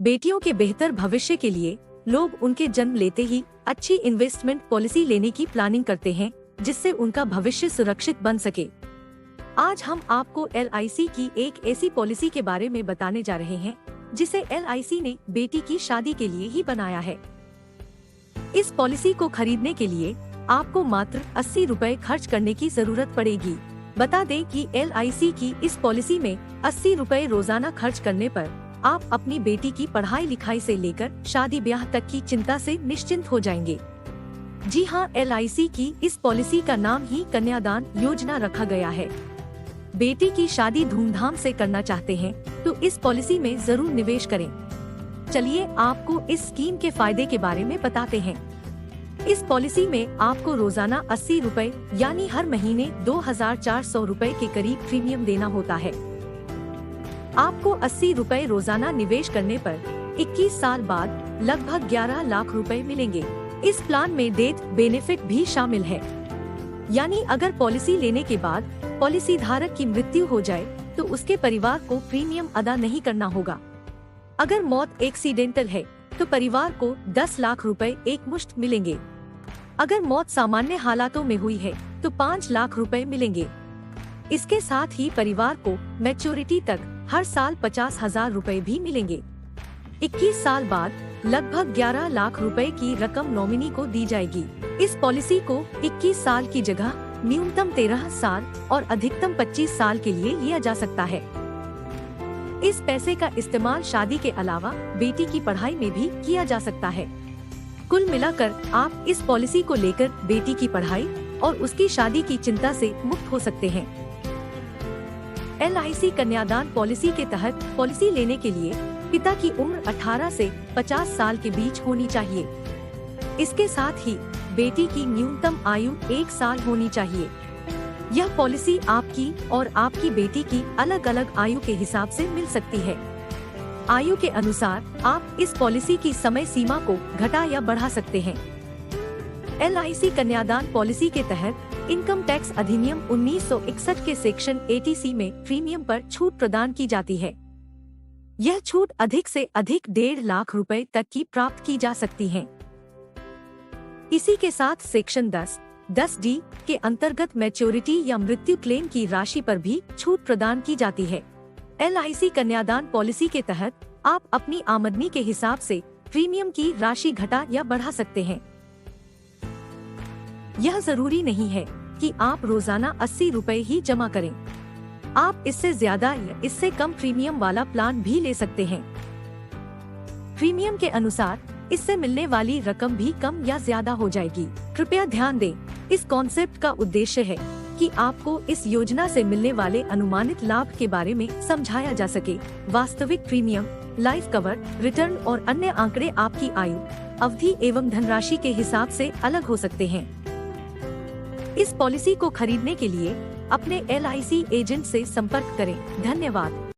बेटियों के बेहतर भविष्य के लिए लोग उनके जन्म लेते ही अच्छी इन्वेस्टमेंट पॉलिसी लेने की प्लानिंग करते हैं, जिससे उनका भविष्य सुरक्षित बन सके। आज हम आपको LIC की एक ऐसी पॉलिसी के बारे में बताने जा रहे हैं जिसे LIC ने बेटी की शादी के लिए ही बनाया है। इस पॉलिसी को खरीदने के लिए आपको मात्र 80 रुपए खर्च करने की जरूरत पड़ेगी। बता दें कि LIC की इस पॉलिसी में 80 रुपए रोजाना खर्च करने पर आप अपनी बेटी की पढ़ाई लिखाई से लेकर शादी ब्याह तक की चिंता से निश्चिंत हो जाएंगे। जी हां, LIC की इस पॉलिसी का नाम ही कन्यादान योजना रखा गया है। बेटी की शादी धूमधाम से करना चाहते हैं तो इस पॉलिसी में जरूर निवेश करें। चलिए आपको इस स्कीम के फायदे के बारे में बताते हैं। इस पॉलिसी में आपको रोजाना 80 रुपए यानी हर महीने 2400 रुपए के करीब प्रीमियम देना होता है। आपको 80 रुपए रोजाना निवेश करने पर 21 साल बाद लगभग 11 लाख रुपए मिलेंगे। इस प्लान में डेथ बेनिफिट भी शामिल है, यानी अगर पॉलिसी लेने के बाद पॉलिसी धारक की मृत्यु हो जाए तो उसके परिवार को प्रीमियम अदा नहीं करना होगा। अगर मौत एक्सीडेंटल है तो परिवार को 10 लाख रुपए एक मुश्त मिलेंगे। अगर मौत सामान्य हालातों में हुई है तो 5 लाख रुपए मिलेंगे। इसके साथ ही परिवार को मैच्योरिटी तक हर साल 50,000 रुपए भी मिलेंगे। 21 साल बाद लगभग 11 लाख रुपए की रकम नॉमिनी को दी जाएगी। इस पॉलिसी को 21 साल की जगह न्यूनतम 13 साल और अधिकतम 25 साल के लिए लिया जा सकता है। इस पैसे का इस्तेमाल शादी के अलावा बेटी की पढ़ाई में भी किया जा सकता है। कुल मिलाकर आप इस पॉलिसी को लेकर बेटी की पढ़ाई और उसकी शादी की चिंता से मुक्त हो सकते हैं। LIC कन्यादान पॉलिसी के तहत पॉलिसी लेने के लिए पिता की उम्र 18 से 50 साल के बीच होनी चाहिए। इसके साथ ही बेटी की न्यूनतम आयु 1 साल होनी चाहिए। यह पॉलिसी आपकी और आपकी बेटी की अलग अलग आयु के हिसाब से मिल सकती है। आयु के अनुसार आप इस पॉलिसी की समय सीमा को घटा या बढ़ा सकते हैं। LIC कन्यादान पॉलिसी के तहत इनकम टैक्स अधिनियम 1961 के सेक्शन 80C में प्रीमियम पर छूट प्रदान की जाती है। यह छूट अधिक से अधिक 1.5 लाख रुपए तक की प्राप्त की जा सकती है। इसी के साथ सेक्शन 10D के अंतर्गत मैच्योरिटी या मृत्यु क्लेम की राशि पर भी छूट प्रदान की जाती है। LIC कन्यादान पॉलिसी के तहत आप अपनी आमदनी के हिसाब से प्रीमियम की राशि घटा या बढ़ा सकते हैं। यह जरूरी नहीं है कि आप रोजाना 80 रुपए ही जमा करें। आप इससे ज्यादा या इससे कम प्रीमियम वाला प्लान भी ले सकते हैं। प्रीमियम के अनुसार इससे मिलने वाली रकम भी कम या ज्यादा हो जाएगी। कृपया ध्यान दें, इस कॉन्सेप्ट का उद्देश्य है कि आपको इस योजना से मिलने वाले अनुमानित लाभ के बारे में समझाया जा सके। वास्तविक प्रीमियम, लाइफ कवर, रिटर्न और अन्य आंकड़े आपकी आयु, अवधि एवं धनराशि के हिसाब से अलग हो सकते हैं। इस पॉलिसी को खरीदने के लिए अपने LIC एजेंट से संपर्क करें। धन्यवाद।